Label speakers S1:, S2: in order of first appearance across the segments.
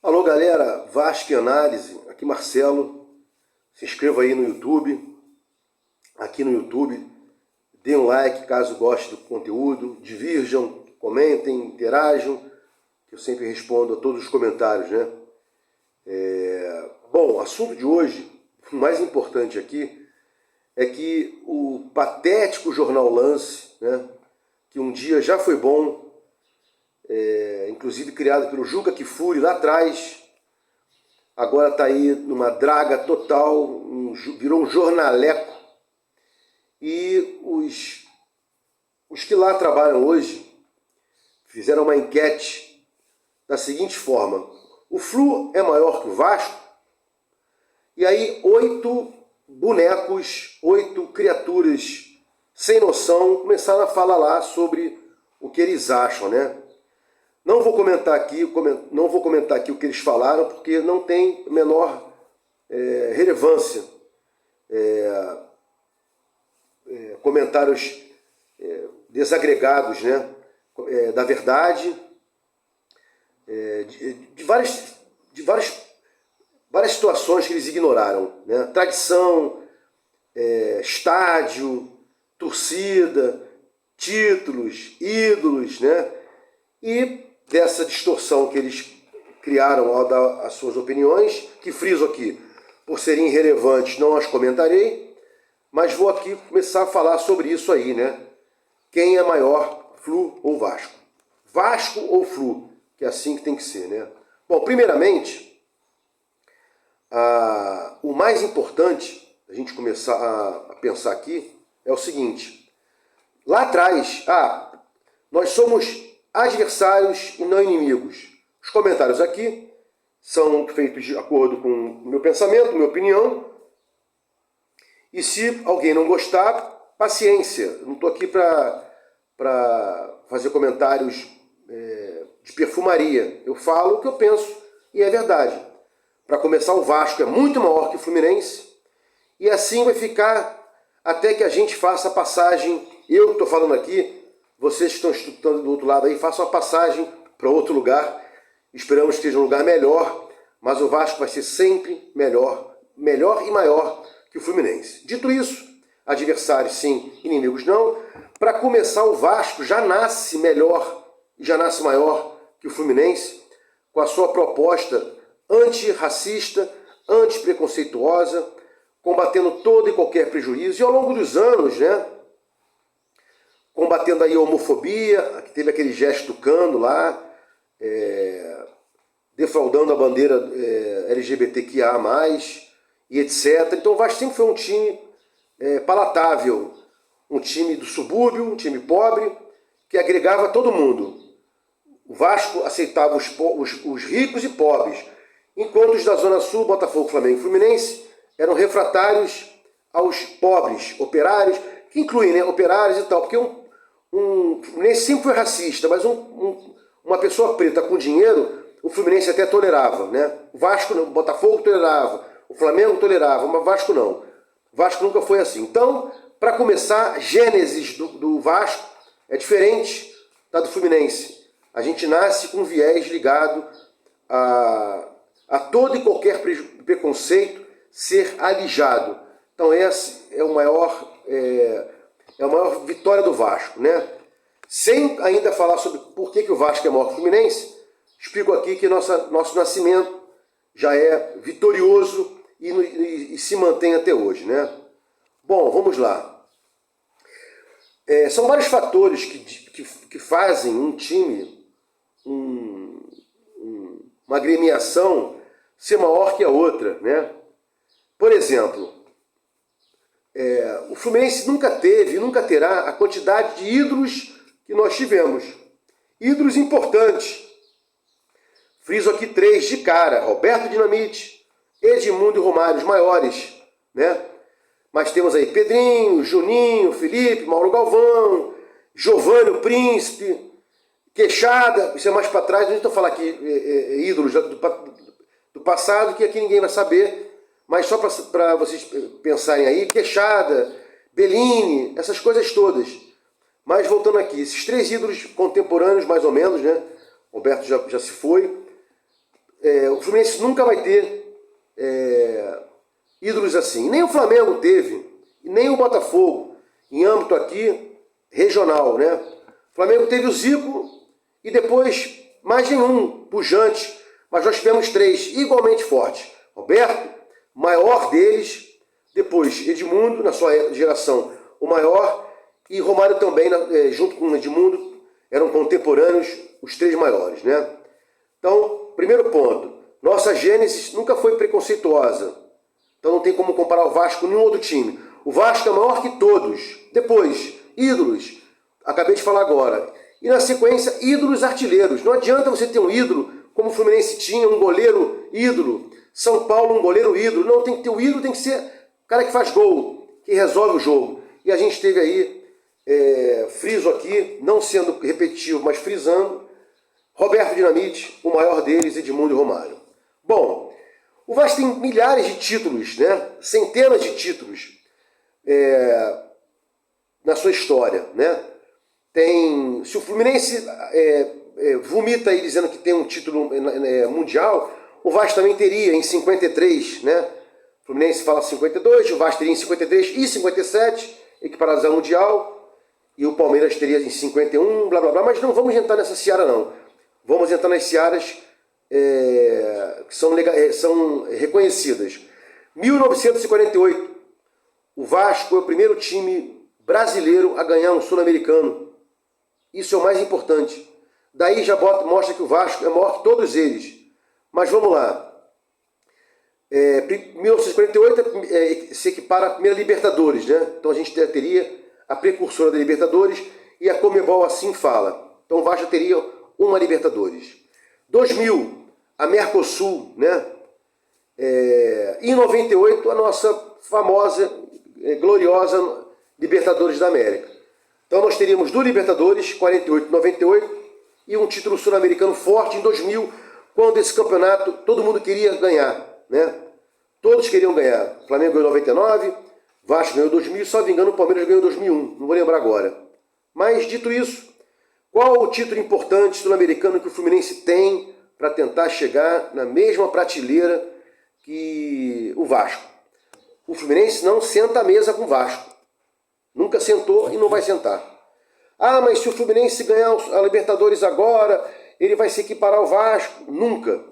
S1: Alô galera, Vasco em Análise, aqui Marcelo, se inscreva aí no YouTube, aqui no YouTube, dê um like caso goste do conteúdo, divirjam, comentem, interajam, que eu sempre respondo a todos os comentários, né? Bom, o assunto de hoje, o mais importante aqui, é que o patético jornal Lance, né, que um dia já foi bom, inclusive criado pelo Juca Kfouri lá atrás, agora está aí numa draga total, virou um jornaleco. E os que lá trabalham hoje fizeram uma enquete da seguinte forma: o Flu é maior que o Vasco? E aí 8 bonecos, 8 criaturas sem noção começaram a falar lá sobre o que eles acham, né? Não vou comentar aqui o que eles falaram, porque não tem menor relevância. Comentários desagregados, né, da verdade, de várias situações que eles ignoraram, né? Tradição, estádio, torcida, títulos, ídolos, né? E dessa distorção que eles criaram ao dar as suas opiniões, que friso aqui, por serem irrelevantes, não as comentarei, mas vou aqui começar a falar sobre isso aí, né? Quem é maior, Flu ou Vasco? Vasco ou Flu, que é assim que tem que ser, né? Bom, primeiramente, o mais importante a gente começar a pensar aqui é o seguinte: lá atrás, nós somos adversários e não inimigos. Os comentários aqui são feitos de acordo com o meu pensamento, minha opinião. E se alguém não gostar, paciência. Eu não estou aqui para fazer comentários de perfumaria. Eu falo o que eu penso e é verdade. Para começar, o Vasco é muito maior que o Fluminense. E assim vai ficar até que a gente faça a passagem. Eu que estou falando aqui, vocês que estão estudando do outro lado aí, façam a passagem para outro lugar. Esperamos que seja um lugar melhor, mas o Vasco vai ser sempre melhor e maior que o Fluminense. Dito isso, adversários sim, inimigos não. Para começar, o Vasco já nasce melhor e já nasce maior que o Fluminense, com a sua proposta antirracista, antipreconceituosa, combatendo todo e qualquer prejuízo. E ao longo dos anos, né, combatendo aí a homofobia, que teve aquele gesto tucano lá, defraudando a bandeira LGBTQIA+, e etc. Então o Vasco sempre foi um time palatável, um time do subúrbio, um time pobre, que agregava todo mundo. O Vasco aceitava os ricos e pobres, enquanto os da Zona Sul, Botafogo, Flamengo e Fluminense, eram refratários aos pobres, operários, que incluem, né, operários e tal, porque o Fluminense sempre foi racista, mas uma pessoa preta com dinheiro, o Fluminense até tolerava, né? O Vasco, o Botafogo tolerava, o Flamengo tolerava, mas o Vasco não. O Vasco nunca foi assim. Então, para começar, a gênesis do Vasco é diferente da do Fluminense. A gente nasce com um viés ligado a todo e qualquer preconceito ser alijado. Então, essa é a maior vitória do Vasco, né? Sem ainda falar sobre por que o Vasco é maior que o Fluminense, explico aqui que nosso nascimento já é vitorioso e se mantém até hoje, né? Bom, vamos lá. São vários fatores que fazem um time, uma agremiação, ser maior que a outra, né? Por exemplo, o Fluminense nunca teve e nunca terá a quantidade de ídolos que nós tivemos. Ídolos importantes. Friso aqui 3 de cara: Roberto Dinamite, Edmundo e Romário, os maiores, né? Mas temos aí Pedrinho, Juninho, Felipe, Mauro Galvão, Giovanni o Príncipe, Queixada. Isso é mais para trás, não estou falando aqui ídolos do passado, que aqui ninguém vai saber, mas só para vocês pensarem aí: Queixada, Bellini, essas coisas todas. Mas voltando aqui, esses 3 ídolos contemporâneos, mais ou menos, né? Roberto já se foi. O Fluminense nunca vai ter ídolos assim. Nem o Flamengo teve, nem o Botafogo, em âmbito aqui regional, né? O Flamengo teve o Zico e depois mais nenhum pujante, mas nós tivemos 3 igualmente fortes. Roberto, maior deles, depois Edmundo, na sua geração, o maior, e Romário também, junto com Edmundo, eram contemporâneos, os 3 maiores, né? Então, primeiro ponto, nossa gênese nunca foi preconceituosa. Então não tem como comparar o Vasco com nenhum outro time. O Vasco é maior que todos. Depois, ídolos. Acabei de falar agora. E na sequência, ídolos artilheiros. Não adianta você ter um ídolo, como o Fluminense tinha, um goleiro ídolo. São Paulo, um goleiro ídolo. Não, tem que ter o ídolo, tem que ser o cara que faz gol, que resolve o jogo. E a gente teve aí, friso aqui, não sendo repetitivo, mas frisando, Roberto Dinamite, o maior deles, Edmundo e Romário. Bom, o Vasco tem milhares de títulos, né? Centenas de títulos na sua história, né? Se o Fluminense vomita aí dizendo que tem um título mundial, o Vasco também teria em 53, né? O Fluminense fala 52, o Vasco teria em 53 e 57, equiparados ao mundial, e o Palmeiras teria em 51, blá blá blá, mas não vamos entrar nessa seara não. Vamos entrar nas searas que são reconhecidas. 1948, o Vasco é o primeiro time brasileiro a ganhar um sul-americano. Isso é o mais importante. Daí já mostra que o Vasco é maior que todos eles. Mas vamos lá. 1948 se equipara à primeira Libertadores, né? Então a gente teria a precursora da Libertadores e a Conmebol assim fala. Então o Vasco teria uma Libertadores. 2000, a Mercosul, né? E em 98, a nossa famosa, gloriosa Libertadores da América. Então nós teríamos 2 Libertadores, 48 e 98, e um título sul-americano forte em 2000, quando esse campeonato todo mundo queria ganhar, né? Todos queriam ganhar. O Flamengo ganhou em 99, Vasco ganhou em 2000, só me engano o Palmeiras ganhou em 2001, não vou lembrar agora. Mas dito isso, qual o título importante sul-americano que o Fluminense tem para tentar chegar na mesma prateleira que o Vasco? O Fluminense não senta à mesa com o Vasco. Nunca sentou e não vai sentar. Ah, mas se o Fluminense ganhar a Libertadores agora, ele vai se equiparar ao Vasco? Nunca.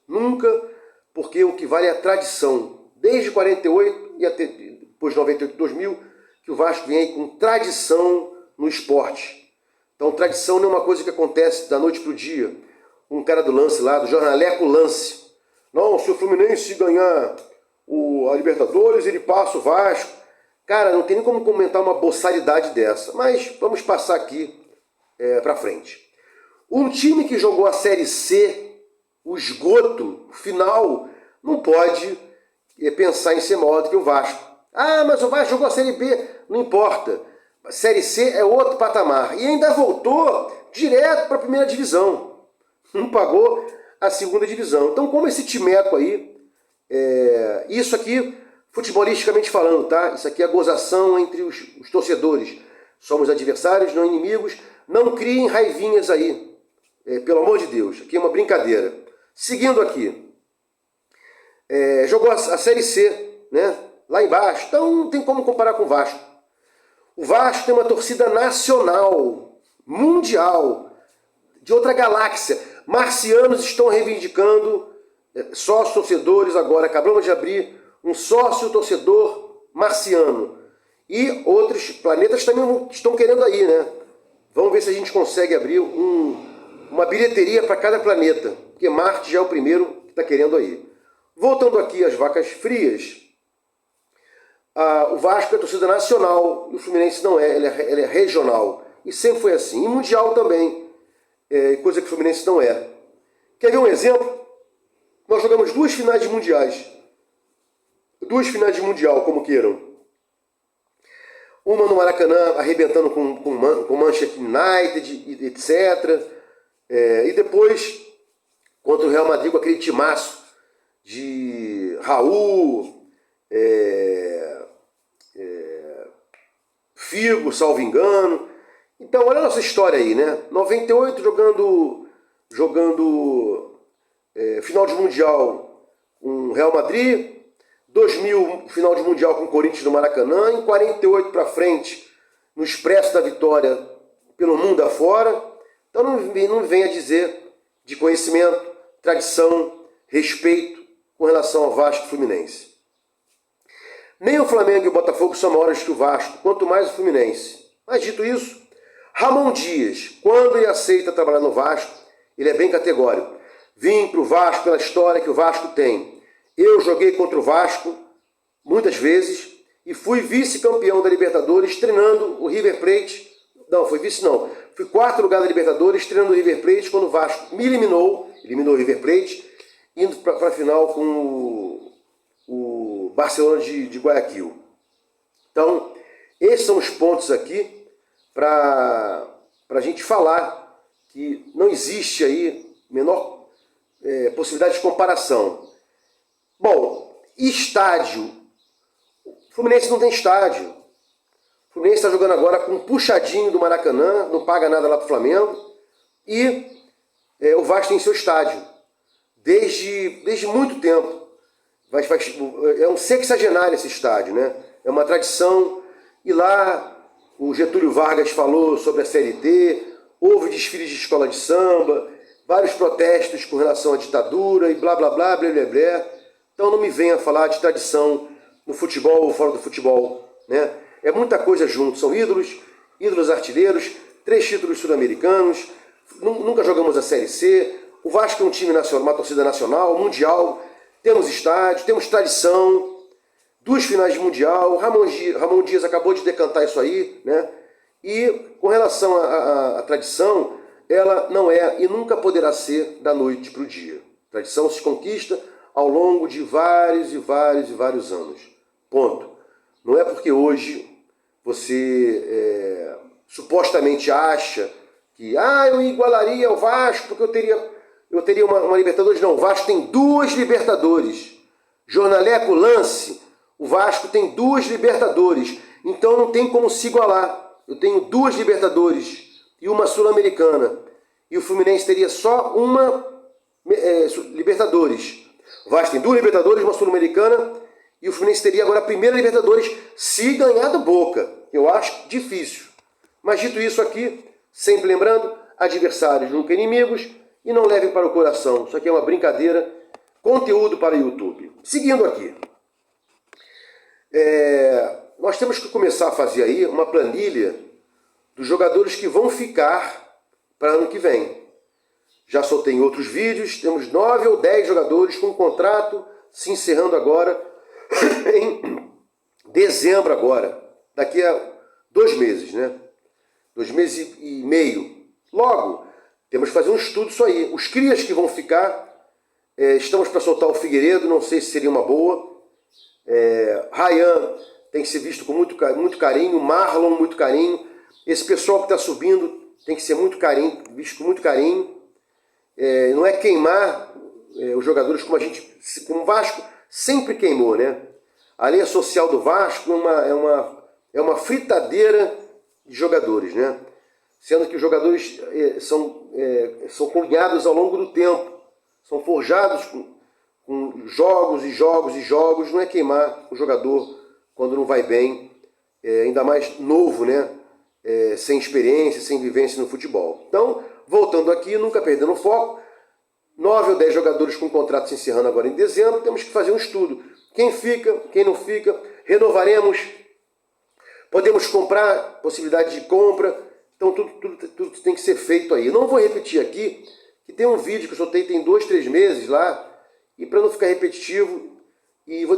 S1: Nunca, porque o que vale é a tradição. Desde 48 e até depois de 98 e 2000, que o Vasco vem aí com tradição no esporte. Então, tradição não é uma coisa que acontece da noite para o dia. Um cara do lance lá, do jornaleco Lance. Não, se o Fluminense ganhar a Libertadores, ele passa o Vasco. Cara, não tem nem como comentar uma boçalidade dessa. Mas vamos passar aqui para frente. Um time que jogou a Série C, o esgoto, o final, não pode pensar em ser maior do que o Vasco. Ah, mas o Vasco jogou a Série B. Não importa. A Série C é outro patamar. E ainda voltou direto para a primeira divisão. Não pagou a segunda divisão. Então, como esse timeco aí, isso aqui, futebolisticamente falando, tá? Isso aqui é a gozação entre os torcedores. Somos adversários, não inimigos. Não criem raivinhas aí. Pelo amor de Deus, aqui é uma brincadeira. Seguindo aqui. Jogou a Série C, né? Lá embaixo. Então, não tem como comparar com o Vasco. O Vasco tem uma torcida nacional, mundial, de outra galáxia. Marcianos estão reivindicando, sócios torcedores agora, acabamos de abrir um sócio torcedor marciano. E outros planetas também estão querendo aí, né? Vamos ver se a gente consegue abrir uma bilheteria para cada planeta, porque Marte já é o primeiro que está querendo aí. Voltando aqui às vacas frias, o Vasco é torcida nacional e o Fluminense não é, ele é regional. E sempre foi assim. E mundial também, coisa que o Fluminense não é. Quer ver um exemplo? Nós jogamos 2 finais de mundiais. 2 finais de mundial, como queiram. Uma no Maracanã, arrebentando com Manchester United, etc. E depois, contra o Real Madrid, com aquele timaço de Raul, Figo, salvo engano. Então, olha a nossa história aí, né? 98 jogando final de Mundial com Real Madrid, 2000, final de Mundial com Corinthians no Maracanã, em 48 para frente, no Expresso da Vitória, pelo mundo afora. Então não me venha dizer de conhecimento, tradição, respeito com relação ao Vasco e Fluminense. Nem o Flamengo e o Botafogo são maiores que o Vasco, quanto mais o Fluminense. Mas dito isso, Ramon Dias, quando ele aceita trabalhar no Vasco, ele é bem categórico. Vim para o Vasco pela história que o Vasco tem. Eu joguei contra o Vasco muitas vezes e fui vice-campeão da Libertadores treinando o River Plate. Não, foi vice não. Fui quarto lugar da Libertadores treinando o River Plate quando o Vasco me eliminou o River Plate, indo para a final com o Barcelona de Guayaquil. Então, esses são os pontos aqui para a gente falar que não existe aí menor possibilidade de comparação. Bom, estádio. O Fluminense não tem estádio. O Fluminense está jogando agora com um puxadinho do Maracanã, não paga nada lá para o Flamengo. E o Vasco tem seu estádio. Desde muito tempo. É um sexagenário esse estádio, né? É uma tradição. E lá o Getúlio Vargas falou sobre a CLT, houve desfiles de escola de samba, vários protestos com relação à ditadura e blá blá blá, blá blá blá. Então não me venha falar de tradição no futebol ou fora do futebol, né? É muita coisa junto, são ídolos artilheiros, 3 títulos sul-americanos, nunca jogamos a Série C, o Vasco é um time nacional, uma torcida nacional, mundial, temos estádio, temos tradição, 2 finais de mundial, Ramon Dias acabou de decantar isso aí, né? E com relação à tradição, ela não é e nunca poderá ser da noite para o dia. A tradição se conquista ao longo de vários e vários e vários anos. Ponto. Não é porque hoje você supostamente acha que eu igualaria ao Vasco porque eu teria uma Libertadores. Não, o Vasco tem 2 Libertadores. Jornaleco, lance, o Vasco tem 2 Libertadores. Então não tem como se igualar. Eu tenho 2 Libertadores e uma Sul-Americana. E o Fluminense teria só uma Libertadores. O Vasco tem 2 Libertadores, uma Sul-Americana, e o Fluminense teria agora a primeira Libertadores se ganhar do Boca. Eu acho difícil. Mas dito isso aqui, sempre lembrando, adversários nunca inimigos, e não levem para o coração. Isso aqui é uma brincadeira, conteúdo para o YouTube. Seguindo aqui. Nós temos que começar a fazer aí uma planilha dos jogadores que vão ficar para ano que vem. Já soltei em outros vídeos, temos 9 ou 10 jogadores com contrato se encerrando agora em dezembro agora, daqui a 2 meses, né? 2 meses e meio. Logo, temos que fazer um estudo disso aí. Os crias que vão ficar, estamos para soltar o Figueiredo, não sei se seria uma boa. Ryan tem que ser visto com muito carinho, Marlon muito carinho. Esse pessoal que está subindo tem que ser visto com muito carinho. Não é queimar os jogadores como o Vasco sempre queimou, né? A linha social do Vasco é uma fritadeira de jogadores, né? Sendo que os jogadores são cunhados ao longo do tempo, são forjados com jogos e jogos e jogos. Não é queimar o jogador quando não vai bem, ainda mais novo, né? Sem experiência, sem vivência no futebol. Então, voltando aqui, nunca perdendo o foco, 9 ou 10 jogadores com contrato se encerrando agora em dezembro, temos que fazer um estudo. Quem fica, quem não fica, renovaremos, podemos comprar, possibilidade de compra, então tudo tem que ser feito aí. Eu não vou repetir aqui, que tem um vídeo que eu soltei tem 2, 3 meses lá, e para não ficar repetitivo, e vou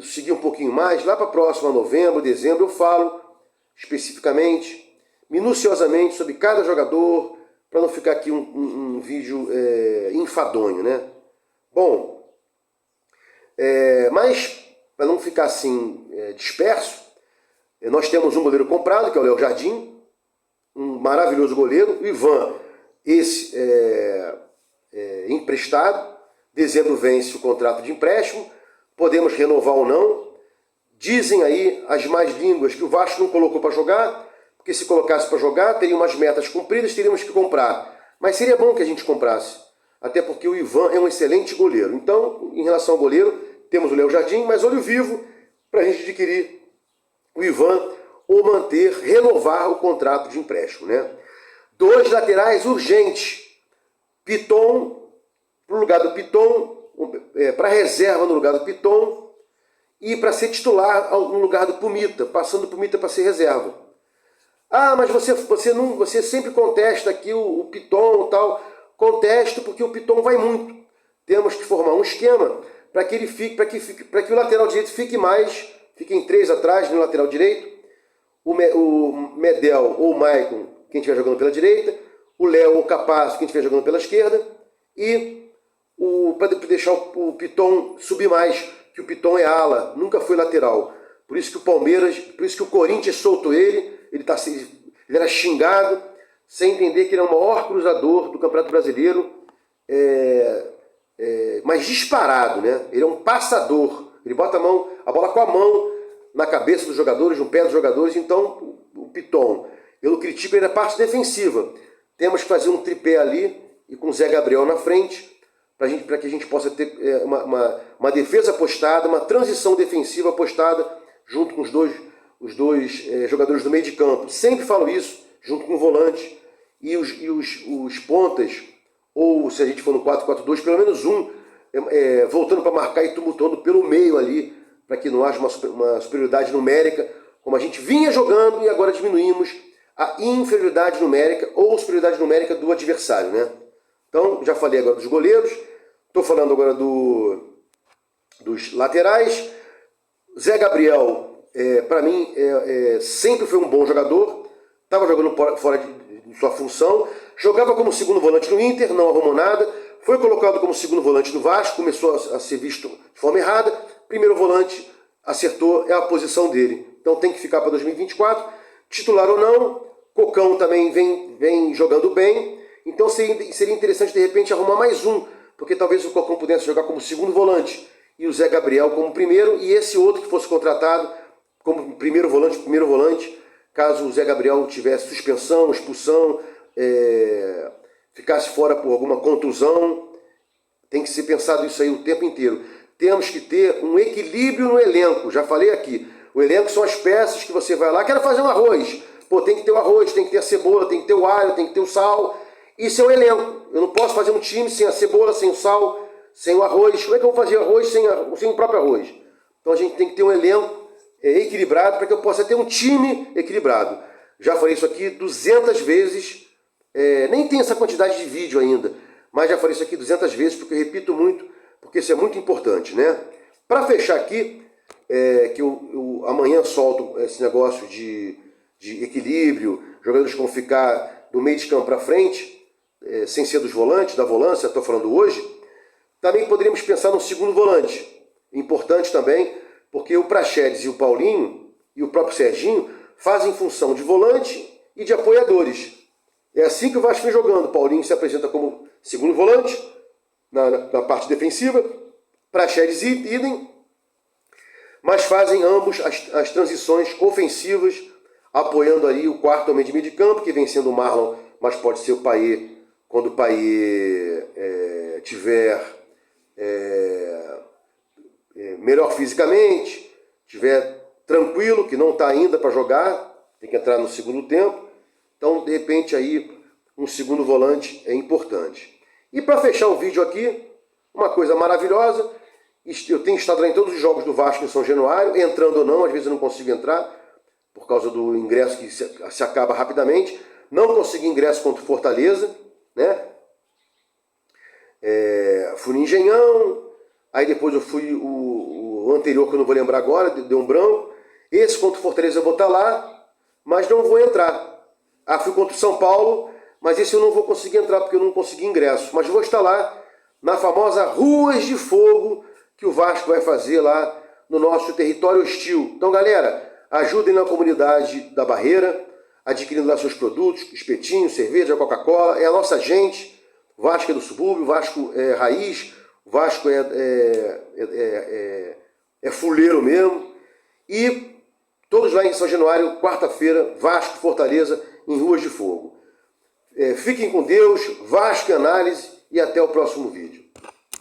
S1: seguir um pouquinho mais, lá para a próxima, novembro, dezembro, eu falo especificamente, minuciosamente sobre cada jogador, para não ficar aqui um vídeo enfadonho, né? Bom, mas para não ficar assim disperso, nós temos um goleiro comprado, que é o Léo Jardim, um maravilhoso goleiro, o Ivan, esse emprestado, dezembro vence o contrato de empréstimo, podemos renovar ou não. Dizem aí as más línguas que o Vasco não colocou para jogar, porque se colocasse para jogar, teria umas metas cumpridas, teríamos que comprar. Mas seria bom que a gente comprasse. até porque o Ivan é um excelente goleiro. Então, em relação ao goleiro, temos o Léo Jardim, mas olho vivo para a gente adquirir o Ivan ou manter, renovar o contrato de empréstimo, né? 2 laterais urgentes. Piton, para o lugar do Piton, para reserva no lugar do Piton, e para ser titular no lugar do Pumita, passando o Pumita para ser reserva. Ah, mas você sempre contesta aqui o Piton e tal. Contesto porque o Piton vai muito. Temos que formar um esquema para que ele fique, para que o lateral direito fiquem 3 atrás no lateral direito, o Medel ou o Maicon, quem estiver jogando pela direita, o Léo ou o Capasso, quem estiver jogando pela esquerda, e para deixar o Piton subir mais, que o Piton é ala, nunca foi lateral. Por isso que o Palmeiras, por isso que o Corinthians soltou ele era xingado, sem entender que ele é o maior cruzador do Campeonato Brasileiro, mas disparado, né? Ele é um passador, ele bota a bola com a mão na cabeça dos jogadores, no pé dos jogadores. Então o Piton, eu critico ele na parte defensiva. Temos que fazer um tripé ali e com o Zé Gabriel na frente, para que a gente possa ter uma defesa apostada, uma transição defensiva apostada junto com os dois jogadores do meio de campo. Sempre falo isso, junto com o volante e os pontas, ou se a gente for no 4-4-2, pelo menos um voltando para marcar e tumultuando pelo meio ali, para que não haja uma superioridade numérica, como a gente vinha jogando, e agora diminuímos a inferioridade numérica ou superioridade numérica do adversário, né? Então, já falei agora dos goleiros, estou falando agora dos laterais. Zé Gabriel, para mim, sempre foi um bom jogador, estava jogando fora de sua função, jogava como segundo volante no Inter, não arrumou nada, foi colocado como segundo volante no Vasco, começou a ser visto de forma errada, primeiro volante, acertou, é a posição dele. Então tem que ficar para 2024, titular ou não. Cocão também vem jogando bem, então seria interessante de repente arrumar mais um, porque talvez o Cocão pudesse jogar como segundo volante e o Zé Gabriel como primeiro, e esse outro que fosse contratado como primeiro volante, caso o Zé Gabriel tivesse suspensão, expulsão, ficasse fora por alguma contusão. Tem que ser pensado isso aí o tempo inteiro. Temos que ter um equilíbrio no elenco, já falei aqui. O elenco são as peças que você vai lá, quero fazer um arroz. Pô, tem que ter o arroz, tem que ter a cebola, tem que ter o alho, tem que ter o sal. Isso é o elenco. Eu não posso fazer um time sem a cebola, sem o sal, sem o arroz. Como é que eu vou fazer arroz sem o próprio arroz? Então a gente tem que ter um elenco equilibrado para que eu possa ter um time equilibrado. Já falei isso aqui 200 vezes, nem tem essa quantidade de vídeo ainda, mas já falei isso aqui 200 vezes porque eu repito muito, porque isso é muito importante, né? Para fechar aqui, que eu amanhã solto esse negócio de equilíbrio, jogadores que vão ficar do meio de campo para frente, sem ser dos volantes, da volância, estou falando hoje. Também poderíamos pensar no segundo volante, importante também, porque o Praxedes e o Paulinho e o próprio Serginho fazem função de volante e de apoiadores. É assim que o Vasco vem jogando. O Paulinho se apresenta como segundo volante na parte defensiva, Praxedes e idem, mas fazem ambos as transições ofensivas, apoiando ali o quarto homem de meio de campo, que vem sendo o Marlon, mas pode ser o Payet, quando o Payet tiver melhor fisicamente, tiver tranquilo, que não está ainda para jogar, tem que entrar no segundo tempo. Então, de repente, aí um segundo volante é importante. E para fechar o vídeo aqui, uma coisa maravilhosa, eu tenho estado lá em todos os jogos do Vasco em São Januário, entrando ou não, às vezes eu não consigo entrar, por causa do ingresso que se acaba rapidamente. Não consegui ingresso contra o Fortaleza, né? Fui no Engenhão, aí depois eu fui o anterior, que eu não vou lembrar agora, deu um branco. Esse contra o Fortaleza eu vou estar lá, mas não vou entrar. Fui contra o São Paulo, mas esse eu não vou conseguir entrar porque eu não consegui ingresso. Mas vou estar lá na famosa Ruas de Fogo que o Vasco vai fazer lá no nosso território hostil. Então, galera, ajudem na comunidade da Barreira, adquirindo lá seus produtos, espetinho, cerveja, Coca-Cola. É a nossa gente. Vasco é do subúrbio, Vasco é raiz, Vasco é fuleiro mesmo. E todos lá em São Januário, quarta-feira, Vasco, Fortaleza, em Ruas de Fogo. Fiquem com Deus, Vasco em análise e até o próximo vídeo.